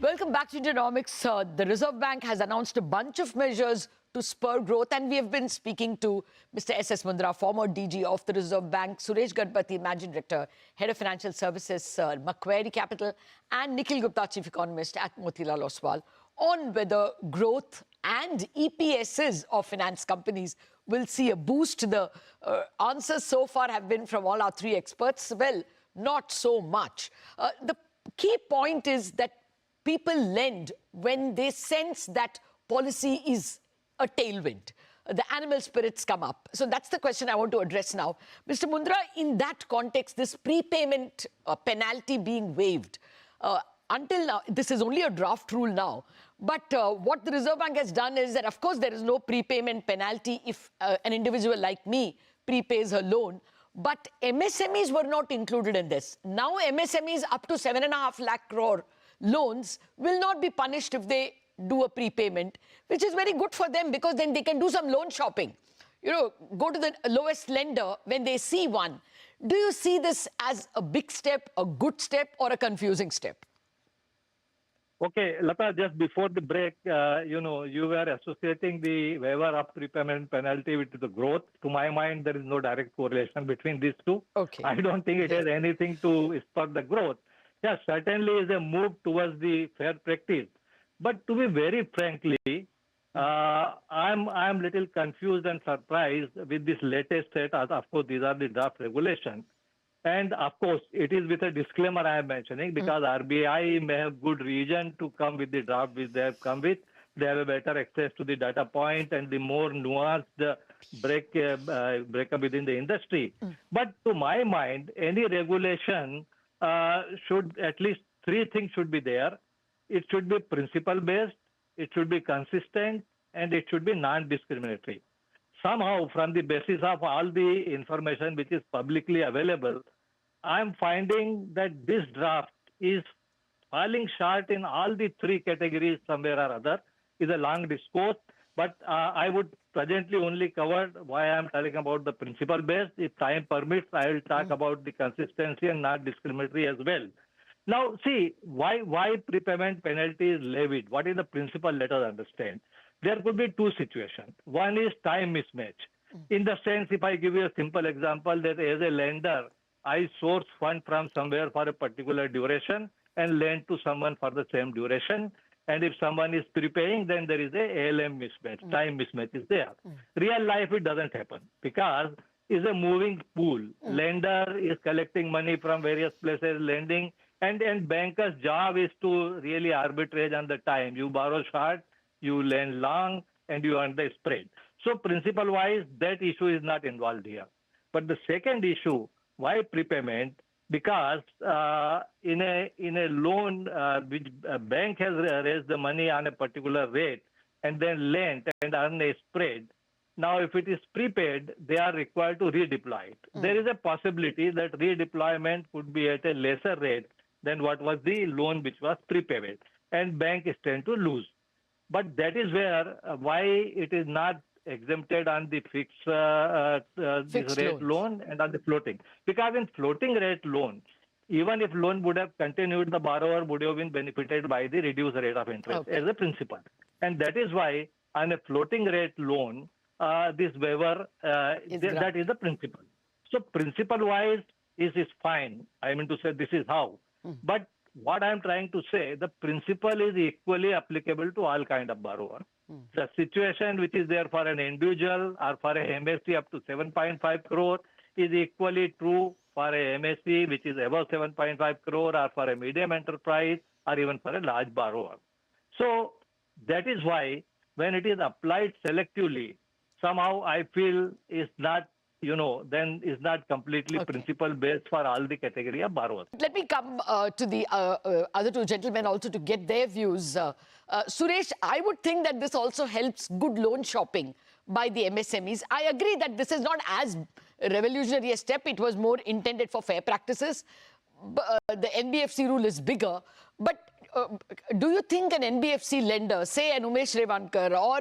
Welcome back to Genomics. The Reserve Bank has announced a bunch of measures to spur growth, and we have been speaking to Mr. S.S. Mundra, former DG of the Reserve Bank, Suresh Ganapathy, Managing Director, Head of Financial Services, Macquarie Capital, and Nikhil Gupta, Chief Economist at Motilal Oswal, on whether growth and EPSs of finance companies will see a boost. The answers so far have been from all our three experts, well, not so much. The key point is that people lend when they sense that policy is a tailwind. The animal spirits come up. So that's the question I want to address now. Mr. Mundra, in that context, this prepayment penalty being waived, until now, this is only a draft rule now, but what the Reserve Bank has done is that, of course, there is no prepayment penalty if an individual like me prepays her loan, but MSMEs were not included in this. Now MSMEs up to 7.5 lakh crore loans will not be punished if they do a prepayment, which is very good for them because then they can do some loan shopping. You know, go to the lowest lender when they see one. Do you see this as a big step, a good step, or a confusing step? Okay, Latha, just before the break, you were associating the waiver of prepayment penalty with the growth. To my mind, there is no direct correlation between these two. Okay. I don't think it has anything to spur the growth. Yeah, certainly is a move towards the fair practice. But to be very frankly, I'm little confused and surprised with this latest set. Of course, these are the draft regulations. And of course, it is with a disclaimer I am mentioning because RBI may have good reason to come with the draft which they have come with. They have a better access to the data point and the more nuanced breakup within the industry. But to my mind, any regulation should, at least three things should be there. It should be principle-based, it should be consistent, and it should be non-discriminatory. Somehow, from the basis of all the information which is publicly available, I'm finding that this draft is falling short in all the three categories somewhere or other. It's a long discourse, but I would presently only cover why I'm talking about the principle-based. If time permits, I will talk about the consistency and non-discriminatory as well. Now, see, why prepayment penalty is levied? What is the principle? Let us understand. There could be two situations. One is time mismatch. In the sense, if I give you a simple example, that as a lender, I source fund from somewhere for a particular duration and lend to someone for the same duration. And if someone is prepaying, then there is a ALM mismatch, time mismatch is there. Real life, it doesn't happen because it's a moving pool. Lender is collecting money from various places, lending, and banker's job is to really arbitrage on the time. You borrow short, you lend long, and you earn the spread. So principle-wise, that issue is not involved here. But the second issue, why prepayment? Because in a loan which a bank has raised the money on a particular rate and then lent and earn a spread. Now, if it is prepaid, they are required to redeploy it. There is a possibility that redeployment could be at a lesser rate than what was the loan which was prepaid, and bank is tend to lose. But that is where why it is not exempted on the fixed rate loan and on the floating. Because in floating rate loan, even if loan would have continued, the borrower would have been benefited by the reduced rate of interest as a principle. And that is why on a floating rate loan, this waiver, that is the principle. So principle-wise, is fine. I mean to say this is how. But what I'm trying to say, the principle is equally applicable to all kind of borrower. The situation which is there for an individual or for a MSC up to 7.5 crore is equally true for a MSC which is above 7.5 crore or for a medium enterprise or even for a large borrower. So that is why when it is applied selectively, somehow I feel is not, then is not completely principle-based for all the category of borrowers. Let me come to the other two gentlemen also to get their views. Suresh, I would think that this also helps good loan shopping by the MSMEs. I agree that this is not as revolutionary a step. It was more intended for fair practices. The NBFC rule is bigger. But do you think an NBFC lender, say an Umesh Revankar or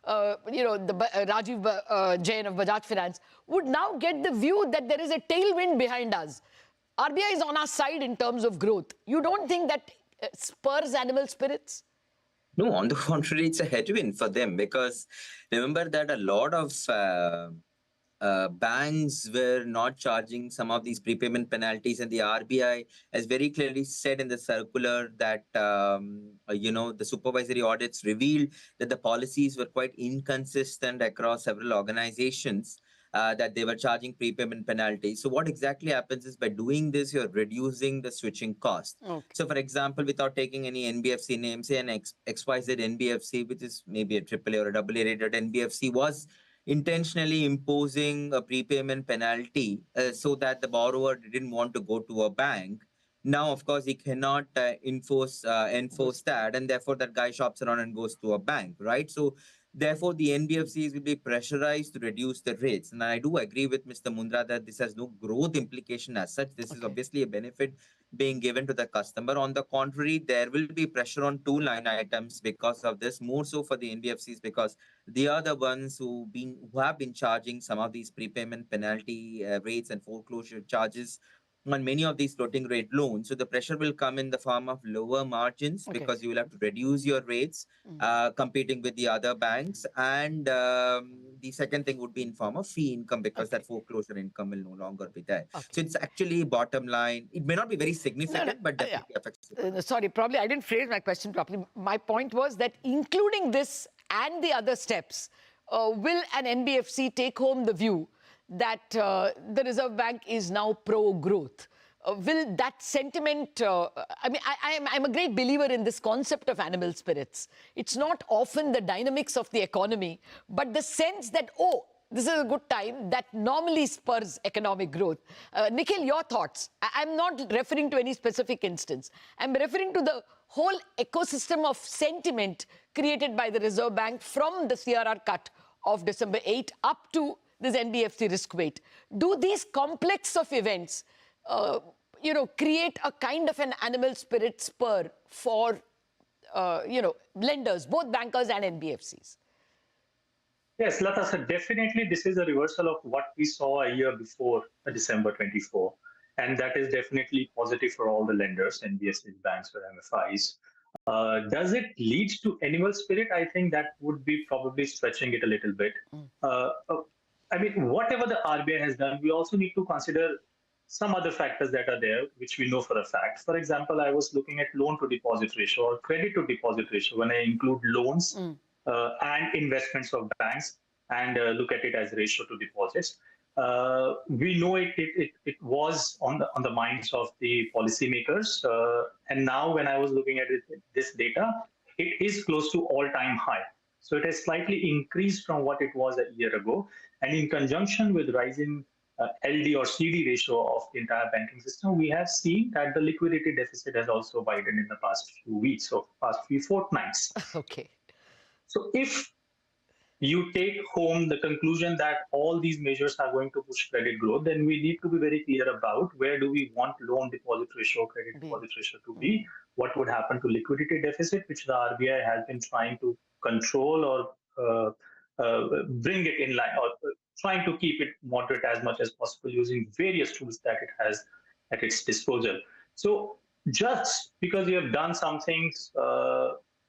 the Rajiv Jain of Bajaj Finance, would now get the view that there is a tailwind behind us? RBI is on our side in terms of growth. You don't think that spurs animal spirits? No, on the contrary, it's a headwind for them because remember that a lot of banks were not charging some of these prepayment penalties, and the RBI has very clearly said in the circular that the supervisory audits revealed that the policies were quite inconsistent across several organizations. That they were charging prepayment penalties. So what exactly happens is by doing this, you're reducing the switching cost. Okay. So for example, without taking any NBFC name, say an XYZ NBFC, which is maybe a AAA or a AA rated NBFC, was intentionally imposing a prepayment penalty so that the borrower didn't want to go to a bank. Now, of course, he cannot enforce that, and therefore that guy shops around and goes to a bank, right? So therefore, the NBFCs will be pressurized to reduce the rates. And I do agree with Mr. Mundra that this has no growth implication as such. This is obviously a benefit being given to the customer. On the contrary, there will be pressure on two line items because of this, more so for the NBFCs because they are the ones who have been charging some of these prepayment penalty rates and foreclosure charges on many of these floating rate loans. So the pressure will come in the form of lower margins because you will have to reduce your rates competing with the other banks. And the second thing would be in form of fee income because that foreclosure income will no longer be there. So it's actually bottom line. It may not be very significant, but definitely affects it. Sorry, probably I didn't phrase my question properly. My point was that including this and the other steps, will an NBFC take home the view that the Reserve Bank is now pro-growth? Will that sentiment, I'm a great believer in this concept of animal spirits. It's not often the dynamics of the economy, but the sense that, oh, this is a good time, that normally spurs economic growth. Nikhil, your thoughts? I'm not referring to any specific instance. I'm referring to the whole ecosystem of sentiment created by the Reserve Bank from the CRR cut of December 8 up to this NBFC risk weight. Do these complex of events, create a kind of an animal spirit spur for, lenders, both bankers and NBFCs? Yes, Latha, so definitely this is a reversal of what we saw a year before December 24. And that is definitely positive for all the lenders, NBFCs, banks, or MFIs. Does it lead to animal spirit? I think that would be probably stretching it a little bit. Whatever the RBI has done, we also need to consider some other factors that are there, which we know for a fact. For example, I was looking at loan to deposit ratio or credit to deposit ratio when I include loans and investments of banks and look at it as ratio to deposits. We know it was on the minds of the policymakers. And now when I was looking at this data, it is close to all-time high. So it has slightly increased from what it was a year ago. And in conjunction with rising LD or CD ratio of the entire banking system, we have seen that the liquidity deficit has also widened in the past few weeks or past few fortnights. Okay. So if you take home the conclusion that all these measures are going to push credit growth, then we need to be very clear about where do we want loan deposit ratio, credit deposit ratio to be, what would happen to liquidity deficit, which the RBI has been trying to control or bring it in line, or trying to keep it moderate as much as possible using various tools that it has at its disposal. So just because you have done some things,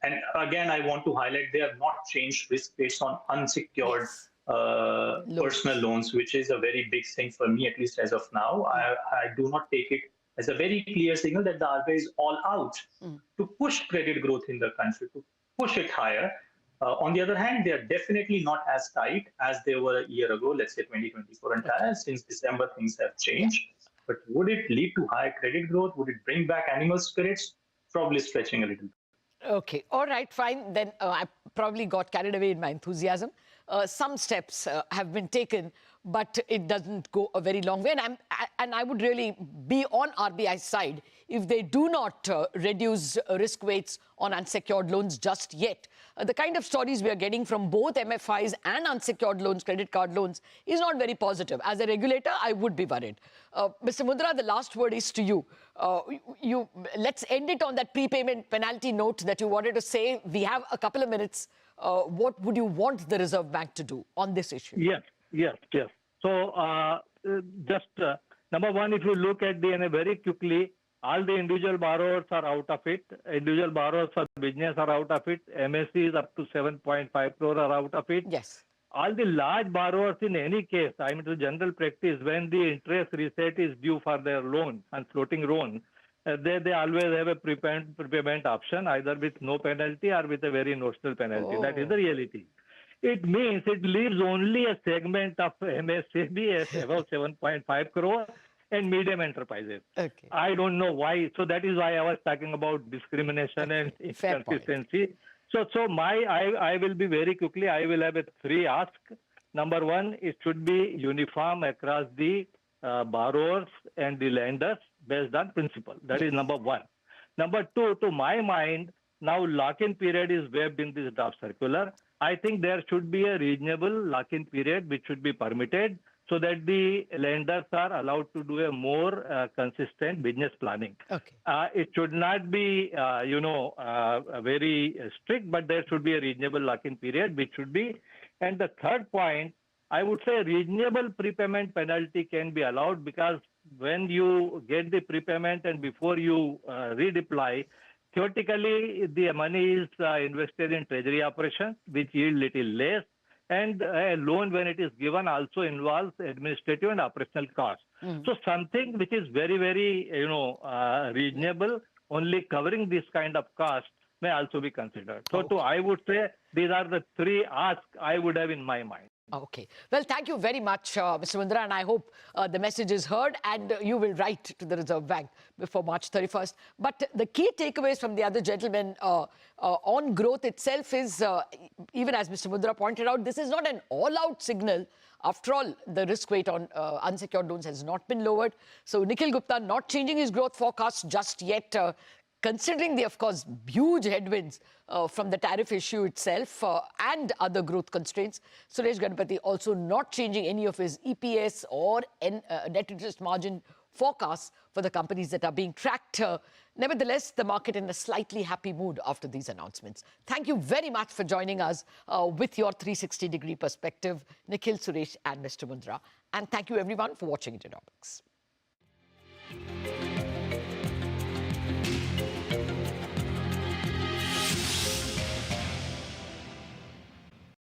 and again, I want to highlight, they have not changed risk based on unsecured personal loans, which is a very big thing for me, at least as of now. I do not take it as a very clear signal that the RBI is all out to push credit growth in the country, to push it higher. On the other hand, they are definitely not as tight as they were a year ago, let's say 2024 entire. Since December, things have changed. But would it lead to higher credit growth? Would it bring back animal spirits? Probably stretching a little. Okay, all right, fine. Then I probably got carried away in my enthusiasm. Some steps have been taken, but it doesn't go a very long way. And I would really be on RBI's side if they do not reduce risk weights on unsecured loans just yet. The kind of stories we are getting from both MFIs and unsecured loans, credit card loans, is not very positive. As a regulator, I would be worried. Mr. Mundra, the last word is to you. Let's end it on that prepayment penalty note that you wanted to say. We have a couple of minutes. What would you want the Reserve Bank to do on this issue? Yes. So just number one, if you look at very quickly, All the individual borrowers are out of it. Individual borrowers for business are out of it. MSCs up to 7.5 crore are out of it. Yes. All the large borrowers in any case, I mean, the general practice, when the interest reset is due for their loan and floating loan, they always have a prepayment option, either with no penalty or with a very notional penalty. That is the reality. It means it leaves only a segment of MSCB as above 7.5 crore and medium enterprises. Okay. I don't know why. So that is why I was talking about discrimination and Fair point. inconsistency. So I will be very quickly, I will have a 3 ask. Number 1, it should be uniform across the borrowers and the lenders based on principle. That is number 1. Number 2, to my mind, now lock-in period is waived in this draft circular. I think there should be a reasonable lock-in period which should be permitted so that the lenders are allowed to do a more consistent business planning. Okay. It should not be, very strict, but there should be a reasonable lock-in period, which should be. And the third point, I would say reasonable prepayment penalty can be allowed, because when you get the prepayment and before you redeploy, theoretically the money is invested in treasury operations, which yield little less. And a loan, when it is given, also involves administrative and operational costs. So something which is very, very, reasonable, only covering this kind of cost may also be considered. So I would say these are the 3 asks I would have in my mind. Okay. Well, thank you very much, Mr. Mundra, and I hope the message is heard and you will write to the Reserve Bank before March 31st. But the key takeaways from the other gentlemen on growth itself is, even as Mr. Mundra pointed out, this is not an all-out signal. After all, the risk weight on unsecured loans has not been lowered. So Nikhil Gupta not changing his growth forecast just yet, considering the, of course, huge headwinds from the tariff issue itself and other growth constraints. Suresh Ganapathy also not changing any of his EPS or net interest margin forecasts for the companies that are being tracked. Nevertheless, the market in a slightly happy mood after these announcements. Thank you very much for joining us with your 360-degree perspective, Nikhil, Suresh and Mr. Mundra. And thank you everyone for watching Economics.